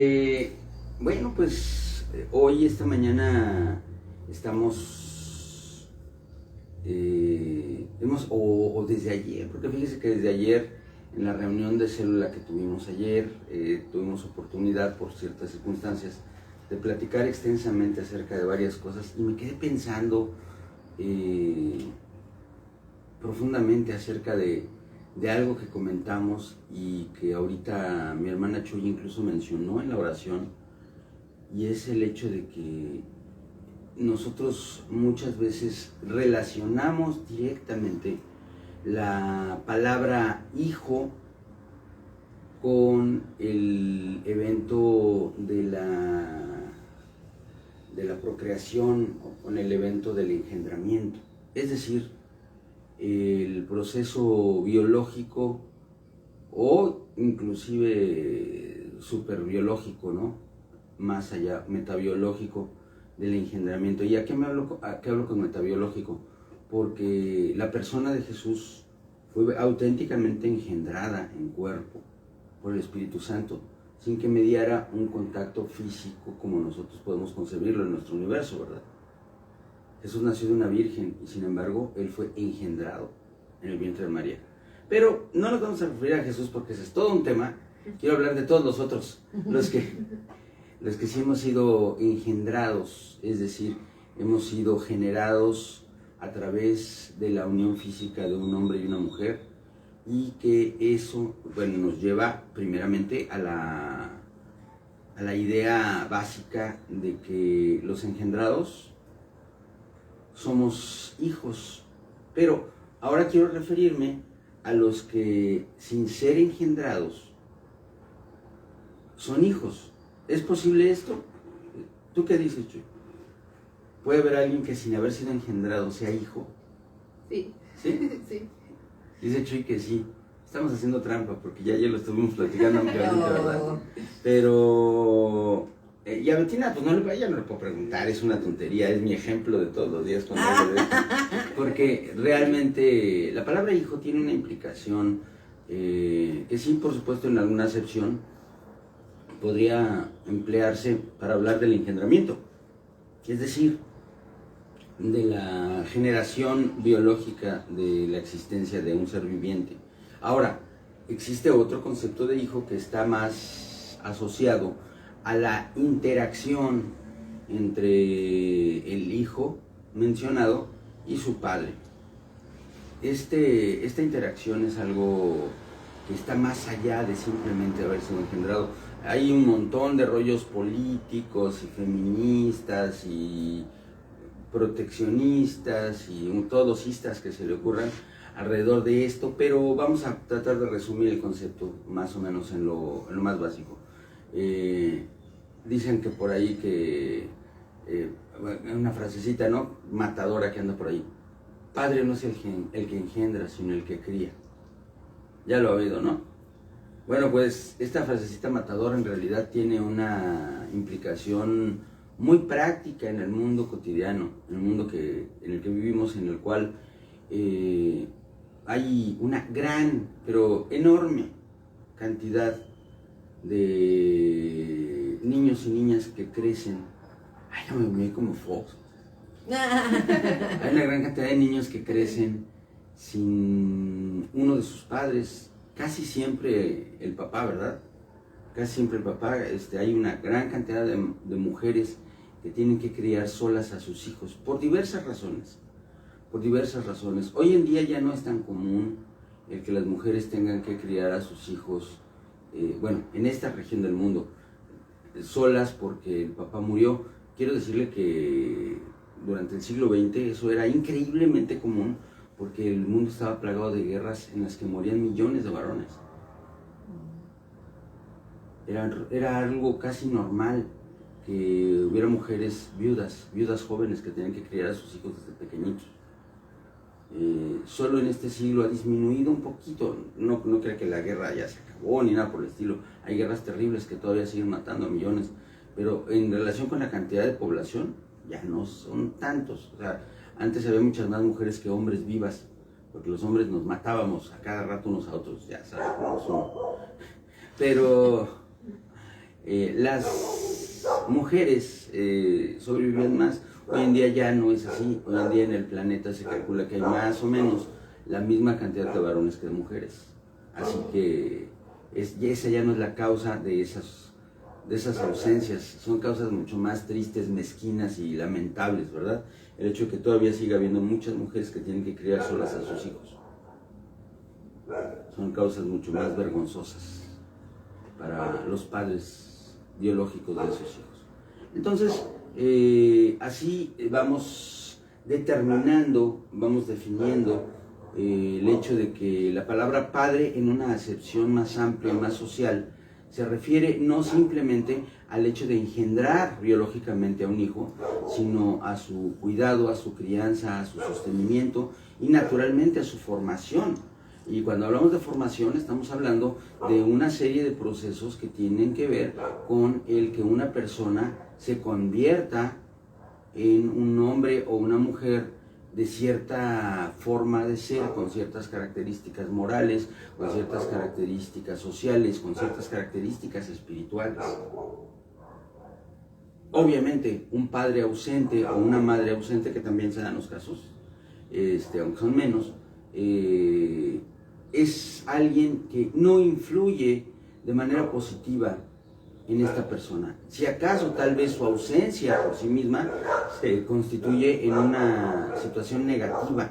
Eh, bueno, pues hoy, esta mañana, estamos, o desde ayer, porque fíjese que desde ayer, en la reunión de célula que tuvimos ayer, tuvimos oportunidad, por ciertas circunstancias, de platicar extensamente acerca de varias cosas y me quedé pensando profundamente acerca de algo que comentamos y que ahorita mi hermana Chuy incluso mencionó en la oración, y es el hecho de que nosotros muchas veces relacionamos directamente la palabra hijo con el evento de la procreación, o con el evento del engendramiento. Es decir, el proceso biológico o inclusive superbiológico, ¿no? Más allá, metabiológico del engendramiento. ¿Y a qué hablo con metabiológico? Porque la persona de Jesús fue auténticamente engendrada en cuerpo por el Espíritu Santo, sin que mediara un contacto físico como nosotros podemos concebirlo en nuestro universo, ¿verdad? Jesús nació de una virgen y sin embargo Él fue engendrado en el vientre de María. Pero no nos vamos a referir a Jesús porque ese es todo un tema. Quiero hablar de todos los otros, los que sí hemos sido engendrados, es decir, hemos sido generados a través de la unión física de un hombre y una mujer, y que eso, bueno, nos lleva primeramente a la idea básica de que los engendrados somos hijos. Pero ahora quiero referirme a los que, sin ser engendrados, son hijos. ¿Es posible esto? ¿Tú qué dices, Chuy? ¿Puede haber alguien que sin haber sido engendrado sea hijo? Sí. ¿Sí? Sí. Dice Chuy que sí. Estamos haciendo trampa porque ya lo estuvimos platicando ampliamente, ¿verdad? Pero... y a Betina, pues ella no le puedo preguntar, es una tontería, es mi ejemplo de todos los días cuando hablo de esto. Porque realmente la palabra hijo tiene una implicación que sí, por supuesto, en alguna acepción podría emplearse para hablar del engendramiento, es decir, de la generación biológica de la existencia de un ser viviente. Ahora, existe otro concepto de hijo que está más asociado a la interacción entre el hijo mencionado y su padre. Esta interacción es algo que está más allá de simplemente haber sido engendrado. Hay un montón de rollos políticos y feministas y proteccionistas y todosistas que se le ocurran alrededor de esto, pero vamos a tratar de resumir el concepto más o menos en lo más básico. Dicen que por ahí que una frasecita, ¿no?, matadora que anda por ahí: padre no es el que engendra, sino el que cría. Ya lo ha oído, ¿no? Bueno, pues esta frasecita matadora en realidad tiene una implicación muy práctica en el mundo cotidiano, en el mundo en el que vivimos, en el cual hay una gran, pero enorme cantidad de niños y niñas que crecen. Ay, no me vi como Fox. Hay una gran cantidad de niños que crecen sin uno de sus padres, casi siempre el papá, ¿verdad? Casi siempre el papá. Hay una gran cantidad de mujeres que tienen que criar solas a sus hijos por diversas razones. Hoy en día ya no es tan común el que las mujeres tengan que criar a sus hijos, bueno, en esta región del mundo, solas porque el papá murió. Quiero decirle que durante el siglo XX eso era increíblemente común, porque el mundo estaba plagado de guerras en las que morían millones de varones. Era algo casi normal que hubiera mujeres viudas jóvenes que tenían que criar a sus hijos desde pequeñitos. Solo en este siglo ha disminuido un poquito. No creo que la guerra ya se acabó ni nada por el estilo. Hay guerras terribles que todavía siguen matando a millones, pero en relación con la cantidad de población ya no son tantos. O sea, antes había muchas más mujeres que hombres vivas, porque los hombres nos matábamos a cada rato unos a otros, ya sabes cómo son. Pero las mujeres sobrevivían más. Hoy en día ya no es así. Hoy en día en el planeta se calcula que hay más o menos la misma cantidad de varones que de mujeres. Así que esa ya no es la causa de esas ausencias. Son causas mucho más tristes, mezquinas y lamentables, ¿verdad? El hecho de que todavía siga habiendo muchas mujeres que tienen que criar solas a sus hijos. Son causas mucho más vergonzosas para los padres biológicos de esos hijos. Entonces, así vamos determinando, vamos definiendo el hecho de que la palabra padre, en una acepción más amplia, más social, se refiere no simplemente al hecho de engendrar biológicamente a un hijo, sino a su cuidado, a su crianza, a su sostenimiento y naturalmente a su formación. Y cuando hablamos de formación estamos hablando de una serie de procesos que tienen que ver con el que una persona se convierta en un hombre o una mujer de cierta forma de ser, con ciertas características morales, con ciertas características sociales, con ciertas características espirituales. Obviamente, un padre ausente o una madre ausente, que también se dan los casos, aunque son menos, es alguien que no influye de manera positiva en esta persona. Si acaso tal vez su ausencia por sí misma se constituye en una situación negativa.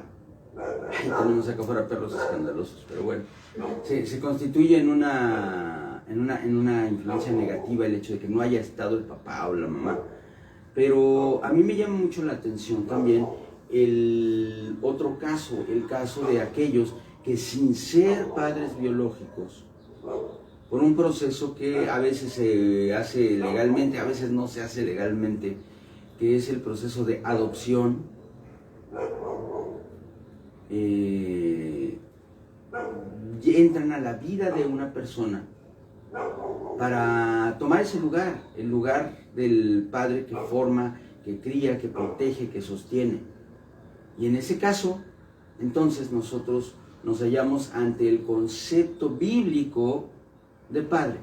Ay, tenemos acá afuera perros escandalosos, pero bueno. Se constituye en una influencia negativa el hecho de que no haya estado el papá o la mamá. Pero a mí me llama mucho la atención también el otro caso, el caso de aquellos que sin ser padres biológicos, por un proceso que a veces se hace legalmente, a veces no se hace legalmente, que es el proceso de adopción, entran a la vida de una persona para tomar ese lugar, el lugar del padre que forma, que cría, que protege, que sostiene. Y en ese caso, entonces nosotros nos hallamos ante el concepto bíblico de padre.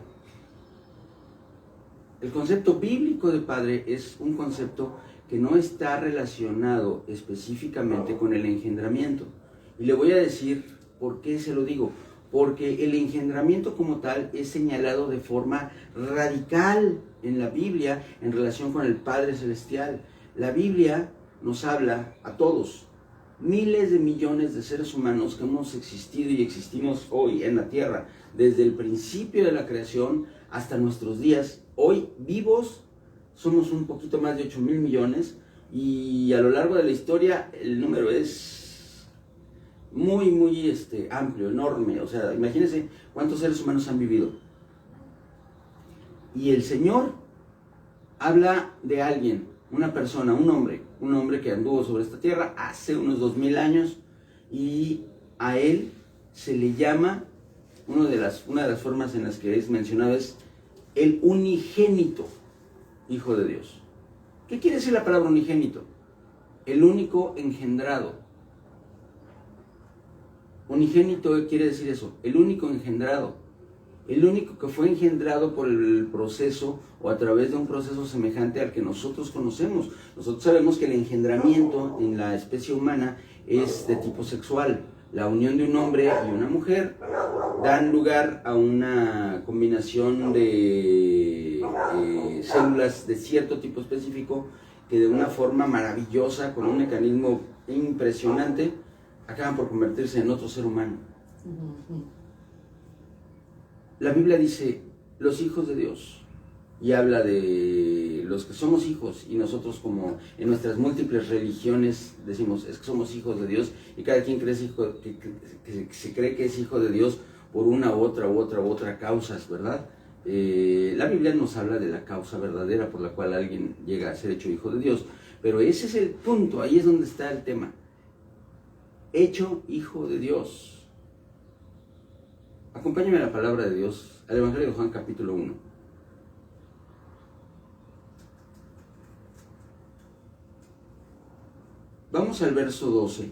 El concepto bíblico de padre es un concepto que no está relacionado específicamente con el engendramiento. Y le voy a decir por qué se lo digo. Porque el engendramiento como tal es señalado de forma radical en la Biblia en relación con el Padre Celestial. La Biblia nos habla a todos, miles de millones de seres humanos que hemos existido y existimos hoy en la tierra, desde el principio de la creación hasta nuestros días. Hoy vivos somos un poquito más de 8,000 millones y a lo largo de la historia el número es muy amplio, enorme. O sea, imagínense cuántos seres humanos han vivido. Y el Señor habla de alguien, una persona, un hombre que anduvo sobre esta tierra hace unos 2000 años, y a él se le llama, una de las formas en las que es mencionado es el unigénito Hijo de Dios. ¿Qué quiere decir la palabra unigénito? El único engendrado. Unigénito quiere decir eso, el único engendrado. El único que fue engendrado por el proceso o a través de un proceso semejante al que nosotros conocemos. Nosotros sabemos que el engendramiento en la especie humana es de tipo sexual. La unión de un hombre y una mujer dan lugar a una combinación de células de cierto tipo específico que de una forma maravillosa, con un mecanismo impresionante, acaban por convertirse en otro ser humano. La Biblia dice, los hijos de Dios, y habla de los que somos hijos, y nosotros, como en nuestras múltiples religiones decimos, es que somos hijos de Dios, y cada quien cree que se cree que es hijo de Dios por una u otra causas, ¿verdad? La Biblia nos habla de la causa verdadera por la cual alguien llega a ser hecho hijo de Dios, pero ese es el punto, ahí es donde está el tema. Hecho hijo de Dios. Acompáñame a la palabra de Dios, al Evangelio de Juan capítulo 1. Vamos al verso 12.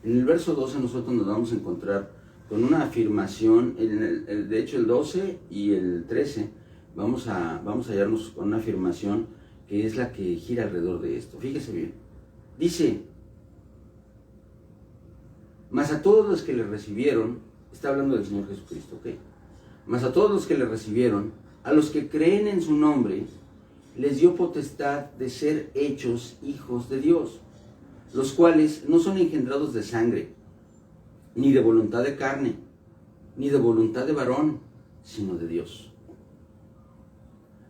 En el verso 12 nosotros nos vamos a encontrar con una afirmación, de hecho el 12 y el 13 vamos a hallarnos con una afirmación que es la que gira alrededor de esto. Fíjese bien. Dice, mas a todos los que le recibieron, está hablando del Señor Jesucristo, ¿ok? Mas a todos los que le recibieron, a los que creen en su nombre, les dio potestad de ser hechos hijos de Dios, los cuales no son engendrados de sangre, ni de voluntad de carne, ni de voluntad de varón, sino de Dios.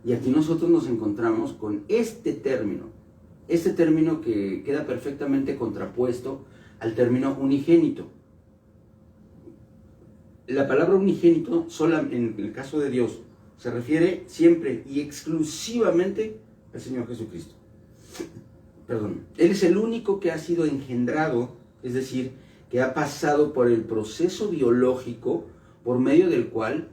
Y aquí nosotros nos encontramos con este término que queda perfectamente contrapuesto al término unigénito. La palabra unigénito, sola en el caso de Dios, se refiere siempre y exclusivamente al Señor Jesucristo. Perdón. Él es el único que ha sido engendrado, es decir, que ha pasado por el proceso biológico por medio del cual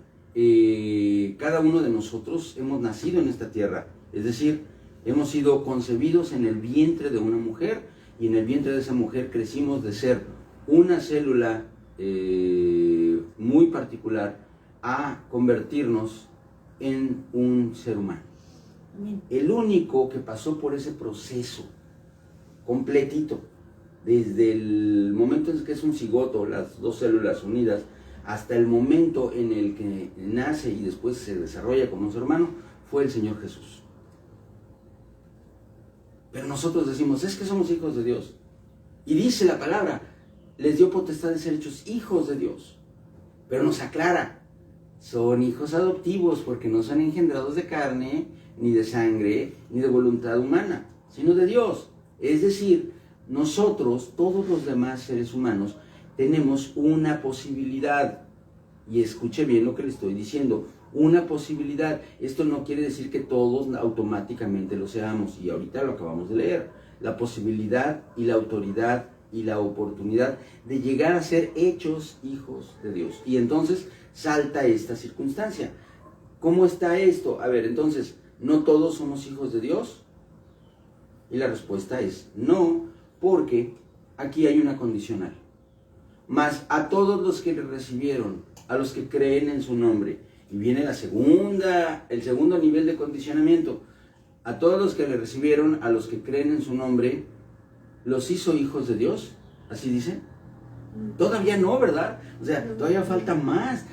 cada uno de nosotros hemos nacido en esta tierra. Es decir, hemos sido concebidos en el vientre de una mujer y en el vientre de esa mujer crecimos de ser una célula muy particular a convertirnos en un ser humano. Amén. El único que pasó por ese proceso completito, desde el momento en que es un cigoto, las dos células unidas, hasta el momento en el que nace y después se desarrolla como un ser humano, fue el Señor Jesús. Pero nosotros decimos, es que somos hijos de Dios. Y dice la palabra, les dio potestad de ser hechos hijos de Dios. Pero nos aclara, son hijos adoptivos porque no son engendrados de carne, ni de sangre, ni de voluntad humana, sino de Dios. Es decir, nosotros, todos los demás seres humanos, tenemos una posibilidad. Y escuche bien lo que le estoy diciendo, una posibilidad. Esto no quiere decir que todos automáticamente lo seamos, y ahorita lo acabamos de leer. La posibilidad y la autoridad y la oportunidad de llegar a ser hechos hijos de Dios. Y entonces salta esta circunstancia. ¿Cómo está esto? A ver, entonces, ¿no todos somos hijos de Dios? Y la respuesta es no, porque aquí hay una condicional. Mas a todos los que le recibieron, a los que creen en su nombre, y viene el segundo nivel de condicionamiento, a todos los que le recibieron, a los que creen en su nombre, los hizo hijos de Dios, ¿así dice? Todavía no, ¿verdad? O sea, todavía falta más.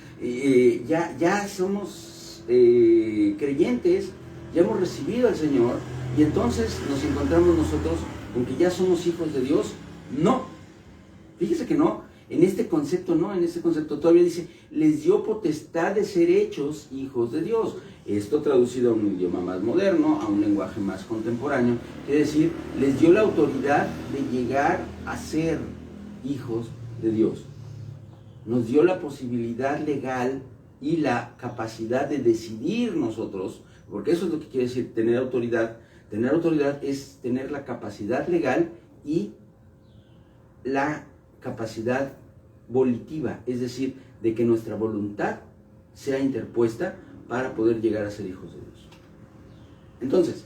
Ya somos creyentes, ya hemos recibido al Señor, y entonces nos encontramos nosotros con que ya somos hijos de Dios. No, fíjese que no. En este concepto no, en este concepto todavía dice, les dio potestad de ser hechos hijos de Dios. Esto traducido a un idioma más moderno, a un lenguaje más contemporáneo, quiere decir, les dio la autoridad de llegar a ser hijos de Dios. Nos dio la posibilidad legal y la capacidad de decidir nosotros, porque eso es lo que quiere decir tener autoridad. Tener autoridad es tener la capacidad legal y la capacidad volitiva, es decir, de que nuestra voluntad sea interpuesta para poder llegar a ser hijos de Dios. Entonces,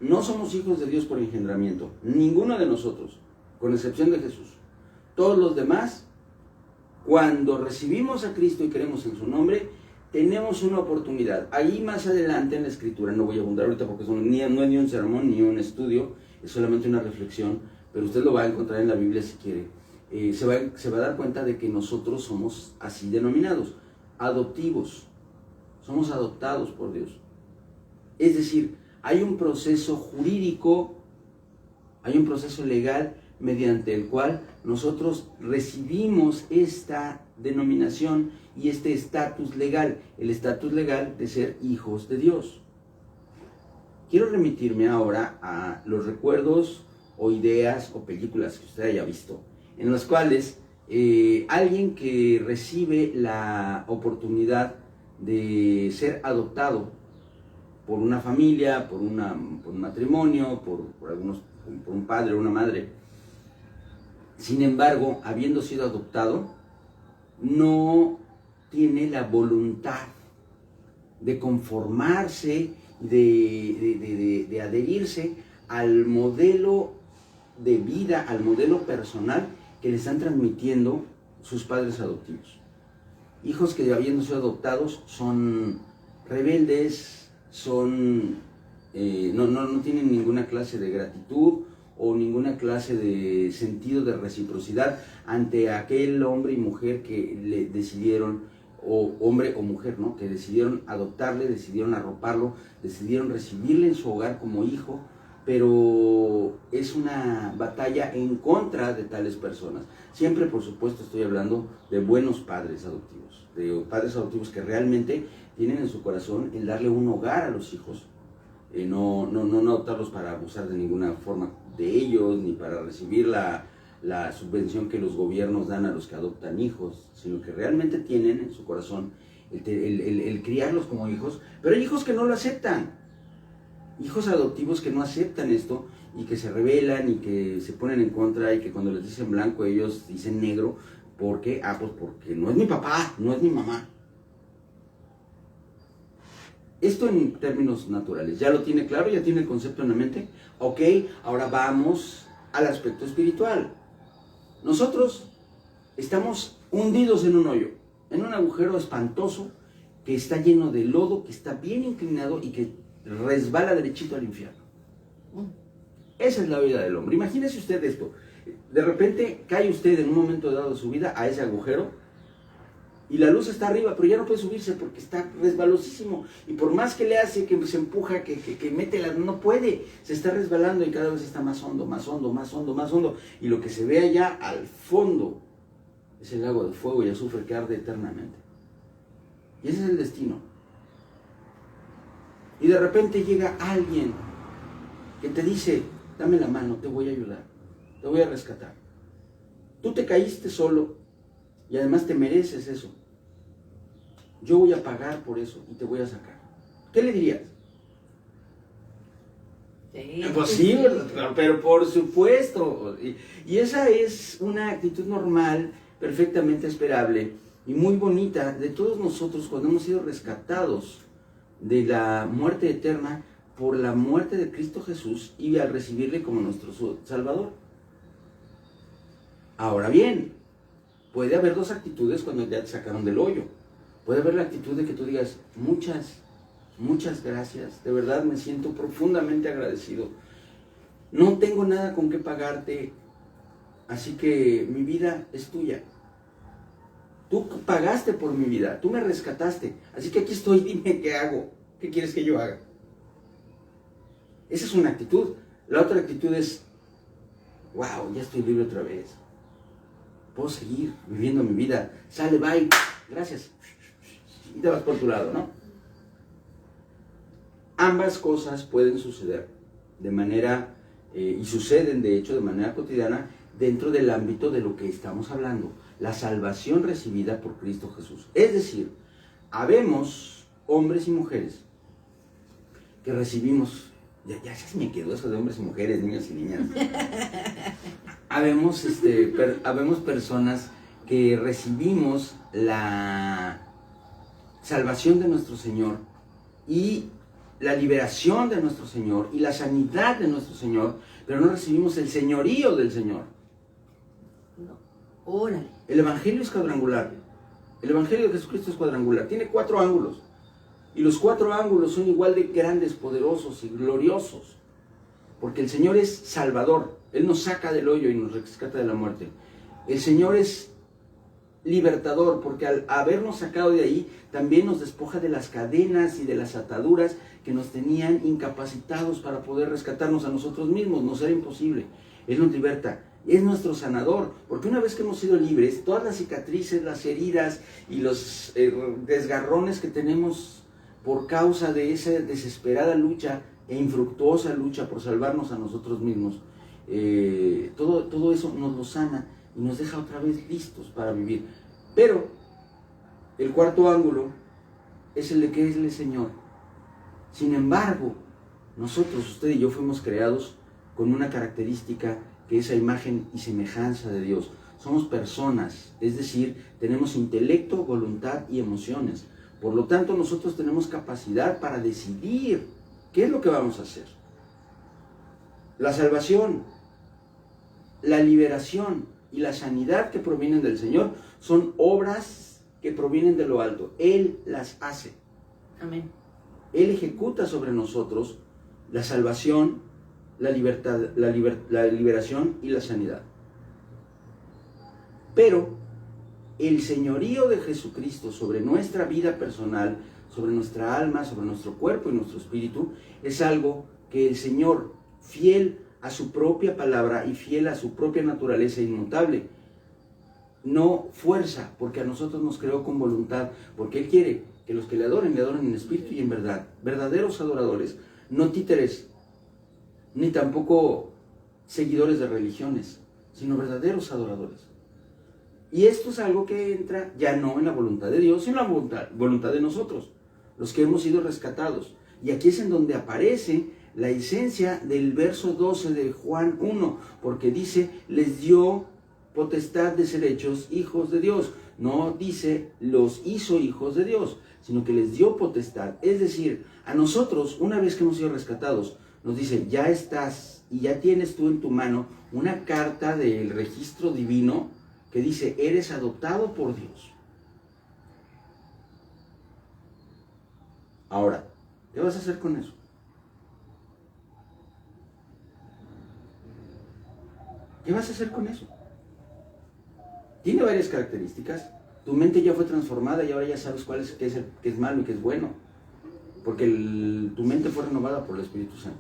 no somos hijos de Dios por engendramiento, ninguno de nosotros, con excepción de Jesús. Todos los demás, cuando recibimos a Cristo y creemos en su nombre, tenemos una oportunidad. Ahí más adelante en la Escritura, no voy a abundar ahorita porque no es ni un sermón ni un estudio, es solamente una reflexión, pero usted lo va a encontrar en la Biblia si quiere. Se va a dar cuenta de que nosotros somos así denominados, adoptivos. Somos adoptados por Dios. Es decir, hay un proceso jurídico, hay un proceso legal mediante el cual nosotros recibimos esta denominación y este estatus legal, el estatus legal de ser hijos de Dios. Quiero remitirme ahora a los recuerdos o ideas o películas que usted haya visto, en las cuales alguien que recibe la oportunidad de ser adoptado por una familia, por un matrimonio, por un padre o una madre, sin embargo, habiendo sido adoptado, no tiene la voluntad de conformarse, de adherirse al modelo de vida, al modelo personal que le están transmitiendo sus padres adoptivos. Hijos que habiendo sido adoptados son rebeldes, no tienen ninguna clase de gratitud o ninguna clase de sentido de reciprocidad ante aquel hombre y mujer que le decidieron, o hombre o mujer, ¿no?, que decidieron adoptarle, decidieron arroparlo, decidieron recibirle en su hogar como hijo, pero es una batalla en contra de tales personas. Siempre, por supuesto, estoy hablando de buenos padres adoptivos que realmente tienen en su corazón el darle un hogar a los hijos, no adoptarlos para abusar de ninguna forma de ellos, ni para recibir la subvención que los gobiernos dan a los que adoptan hijos, sino que realmente tienen en su corazón el criarlos como hijos, pero hay hijos que no lo aceptan, hijos adoptivos que no aceptan esto y que se rebelan y que se ponen en contra y que cuando les dicen blanco ellos dicen negro. ¿Por qué? Pues porque no es mi papá, no es mi mamá. Esto en términos naturales, ¿ya lo tiene claro? ¿Ya tiene el concepto en la mente? Ok, ahora vamos al aspecto espiritual. Nosotros estamos hundidos en un hoyo, en un agujero espantoso que está lleno de lodo, que está bien inclinado y que resbala derechito al infierno. Esa es la vida del hombre. Imagínese usted esto. De repente cae usted en un momento dado de su vida a ese agujero y la luz está arriba, pero ya no puede subirse porque está resbalosísimo. Y por más que le hace, que se empuja, que mete no puede. Se está resbalando y cada vez está más hondo, más hondo, más hondo, más hondo. Y lo que se ve allá al fondo es el lago de fuego y azufre que arde eternamente. Y ese es el destino. Y de repente llega alguien que te dice, dame la mano, te voy a ayudar, te voy a rescatar. Tú te caíste solo y además te mereces eso. Yo voy a pagar por eso y te voy a sacar. ¿Qué le dirías? Sí. Pues sí, pero por supuesto. Y esa es una actitud normal, perfectamente esperable y muy bonita de todos nosotros cuando hemos sido rescatados de la muerte eterna por la muerte de Cristo Jesús y al recibirle como nuestro Salvador. Ahora bien, puede haber dos actitudes cuando ya te sacaron del hoyo. Puede haber la actitud de que tú digas, muchas gracias, de verdad me siento profundamente agradecido. No tengo nada con qué pagarte, así que mi vida es tuya. Tú pagaste por mi vida, tú me rescataste, así que aquí estoy, dime qué hago, qué quieres que yo haga. Esa es una actitud. La otra actitud es, wow, ya estoy libre otra vez. Puedo seguir viviendo mi vida. Sale, bye, gracias. Y te vas por tu lado, ¿no? Ambas cosas pueden suceder de manera, y suceden de hecho de manera cotidiana, dentro del ámbito de lo que estamos hablando, la salvación recibida por Cristo Jesús. Es decir, habemos hombres y mujeres que recibimos, ya se me quedó eso de hombres y mujeres, niños y niñas. Habemos personas que recibimos la salvación de nuestro Señor y la liberación de nuestro Señor y la sanidad de nuestro Señor, pero no recibimos el señorío del Señor. No. Órale. El Evangelio es cuadrangular. El Evangelio de Jesucristo es cuadrangular. Tiene 4 ángulos. Y los 4 ángulos son igual de grandes, poderosos y gloriosos. Porque el Señor es Salvador. Él nos saca del hoyo y nos rescata de la muerte. El Señor es libertador, porque al habernos sacado de ahí, también nos despoja de las cadenas y de las ataduras que nos tenían incapacitados para poder rescatarnos a nosotros mismos. Nos era imposible. Él nos liberta. Es nuestro sanador, porque una vez que hemos sido libres, todas las cicatrices, las heridas y los desgarrones que tenemos por causa de esa desesperada lucha e infructuosa lucha por salvarnos a nosotros mismos, todo eso nos lo sana y nos deja otra vez listos para vivir. Pero el cuarto ángulo es el de que es el Señor. Sin embargo, nosotros, usted y yo, fuimos creados con una característica que es a imagen y semejanza de Dios. Somos personas, es decir, tenemos intelecto, voluntad y emociones. Por lo tanto, nosotros tenemos capacidad para decidir qué es lo que vamos a hacer. La salvación, la liberación y la sanidad que provienen del Señor son obras que provienen de lo alto. Él las hace. Amén. Él ejecuta sobre nosotros la salvación, la libertad, la liberación y la sanidad. Pero el señorío de Jesucristo sobre nuestra vida personal, sobre nuestra alma, sobre nuestro cuerpo y nuestro espíritu, es algo que el Señor, fiel a su propia palabra y fiel a su propia naturaleza inmutable, no fuerza, porque a nosotros nos creó con voluntad, porque Él quiere que los que le adoren en espíritu y en verdad, verdaderos adoradores, no títeres, ni tampoco seguidores de religiones, sino verdaderos adoradores. Y esto es algo que entra ya no en la voluntad de Dios, sino en la voluntad de nosotros, los que hemos sido rescatados. Y aquí es en donde aparece la esencia del verso 12 de Juan 1, porque dice, les dio potestad de ser hechos hijos de Dios. No dice, los hizo hijos de Dios, sino que les dio potestad. Es decir, a nosotros, una vez que hemos sido rescatados, nos dice, ya estás y ya tienes tú en tu mano una carta del registro divino que dice, eres adoptado por Dios. Ahora, ¿qué vas a hacer con eso? ¿Qué vas a hacer con eso? Tiene varias características. Tu mente ya fue transformada y ahora ya sabes qué es malo y qué es bueno. Porque tu mente fue renovada por el Espíritu Santo.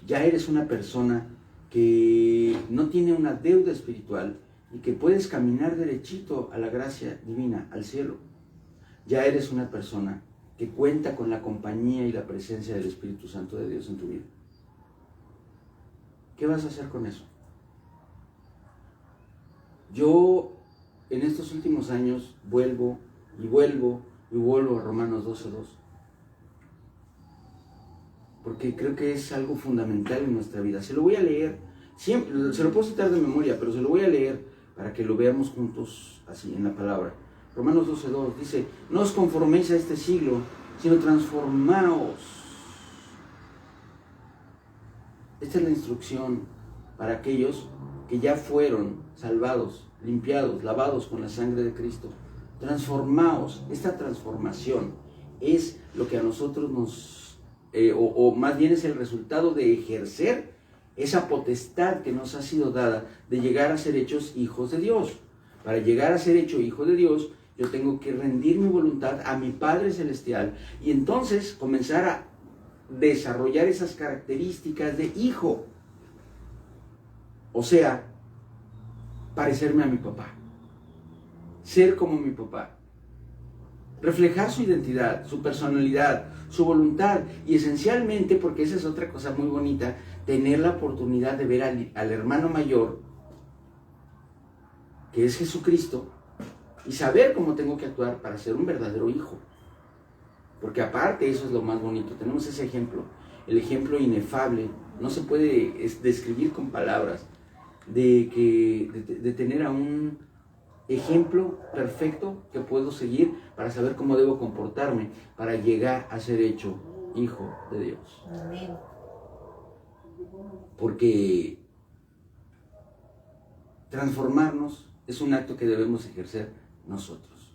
Ya eres una persona que no tiene una deuda espiritual y que puedes caminar derechito a la gracia divina, al cielo. Ya eres una persona que cuenta con la compañía y la presencia del Espíritu Santo de Dios en tu vida. ¿Qué vas a hacer con eso? Yo en estos últimos años vuelvo a Romanos 12:2. Porque creo que es algo fundamental en nuestra vida. Se lo voy a leer, siempre, se lo puedo citar de memoria, pero se lo voy a leer para que lo veamos juntos así en la palabra. Romanos 12:2 dice, no os conforméis a este siglo, sino transformaos. Esta es la instrucción para aquellos que ya fueron salvados, limpiados, lavados con la sangre de Cristo. Transformaos. Esta transformación es lo que a nosotros o más bien es el resultado de ejercer esa potestad que nos ha sido dada de llegar a ser hechos hijos de Dios. Para llegar a ser hecho hijo de Dios, yo tengo que rendir mi voluntad a mi Padre Celestial y entonces comenzar a desarrollar esas características de hijo. O sea, parecerme a mi papá, ser como mi papá, reflejar su identidad, su personalidad, su voluntad y esencialmente, porque esa es otra cosa muy bonita, tener la oportunidad de ver al hermano mayor, que es Jesucristo, y saber cómo tengo que actuar para ser un verdadero hijo. Porque aparte eso es lo más bonito, tenemos ese ejemplo, el ejemplo inefable, no se puede describir con palabras, de tener a un ejemplo perfecto que puedo seguir para saber cómo debo comportarme para llegar a ser hecho hijo de Dios. Amén. Porque transformarnos es un acto que debemos ejercer nosotros.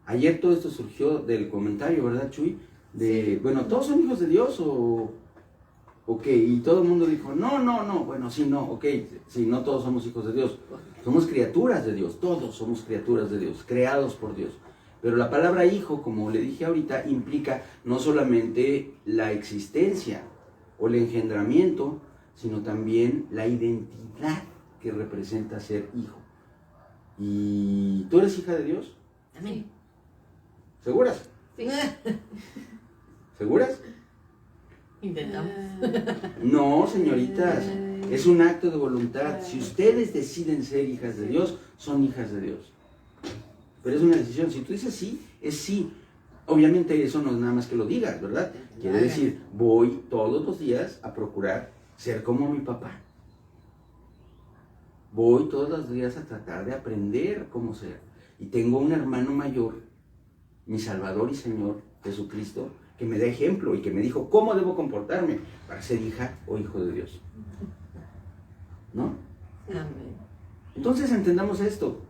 Ayer todo esto surgió del comentario, ¿verdad, Chuy? De, bueno, ¿todos son hijos de Dios o qué? Y todo el mundo dijo, no, bueno, sí, no, ok, sí, no todos somos hijos de Dios. Somos criaturas de Dios, todos somos criaturas de Dios, creados por Dios. Pero la palabra hijo, como le dije ahorita, implica no solamente la existencia o el engendramiento, sino también la identidad que representa ser hijo. ¿Y tú eres hija de Dios? Amén. ¿Seguras? Sí. ¿Seguras? Intentamos. No, señoritas, es un acto de voluntad. Si ustedes deciden ser hijas de Dios, son hijas de Dios. Pero es una decisión. Si tú dices sí, es sí. Obviamente eso no es nada más que lo digas, ¿verdad? Quiere decir, voy todos los días a procurar ser como mi papá. Voy todos los días a tratar de aprender cómo ser. Y tengo un hermano mayor, mi Salvador y Señor, Jesucristo, que me da ejemplo y que me dijo cómo debo comportarme para ser hija o hijo de Dios. ¿No? Amén. Entonces entendamos esto.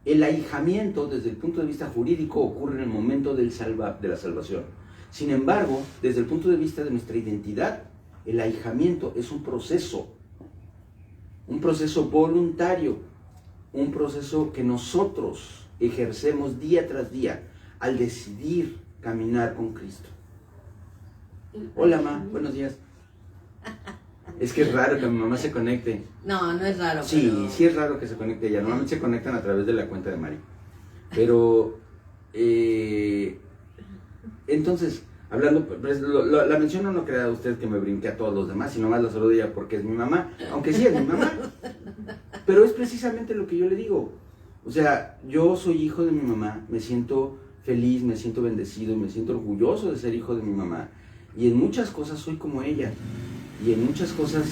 El ahijamiento, desde el punto de vista jurídico, ocurre en el momento de la salvación. Sin embargo, desde el punto de vista de nuestra identidad, el ahijamiento es un proceso voluntario, un proceso que nosotros ejercemos día tras día al decidir caminar con Cristo. Hola, ma, buenos días. Es que es raro que mi mamá se conecte. No, no es raro. Sí, pero... sí es raro que se conecte ella. Normalmente se conectan a través de la cuenta de Mari. Pero, entonces, hablando, pues, la menciono, no crea usted que me brinque a todos los demás, sino más la saludo ella porque es mi mamá, aunque sí es mi mamá. Pero es precisamente lo que yo le digo. O sea, yo soy hijo de mi mamá, me siento feliz, me siento bendecido, me siento orgulloso de ser hijo de mi mamá. Y en muchas cosas soy como ella. Y en muchas cosas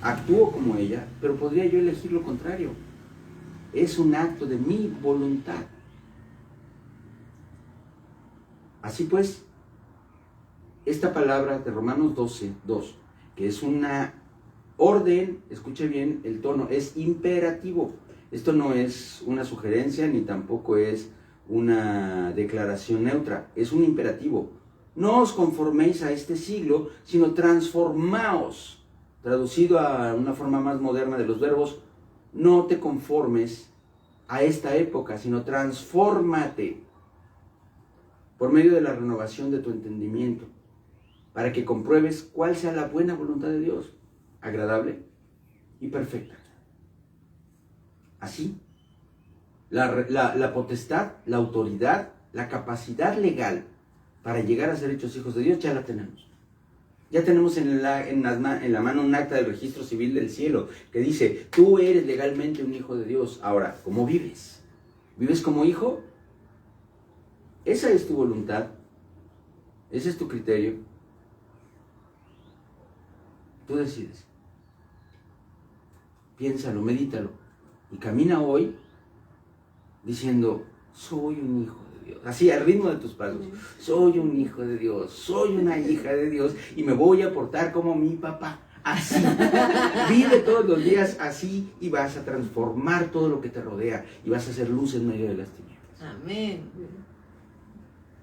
actúo como ella, pero podría yo elegir lo contrario. Es un acto de mi voluntad. Así pues, esta palabra de Romanos 12:2, que es una orden, escuche bien el tono, es imperativo. Esto no es una sugerencia ni tampoco es una declaración neutra, es un imperativo. No os conforméis a este siglo, sino transformaos. Traducido a una forma más moderna de los verbos, no te conformes a esta época, sino transfórmate por medio de la renovación de tu entendimiento, para que compruebes cuál sea la buena voluntad de Dios, agradable y perfecta. Así, la potestad, la autoridad, la capacidad legal para llegar a ser hechos hijos de Dios, ya la tenemos. Ya tenemos en la mano un acta del registro civil del cielo que dice, tú eres legalmente un hijo de Dios. Ahora, ¿cómo vives? ¿Vives como hijo? Esa es tu voluntad. Ese es tu criterio. Tú decides. Piénsalo, medítalo. Y camina hoy diciendo, soy un hijo de Dios. Así, al ritmo de tus pasos. Soy un hijo de Dios, soy una hija de Dios y me voy a portar como mi papá. Así. Vive todos los días así y vas a transformar todo lo que te rodea y vas a hacer luz en medio de las tinieblas. Amén.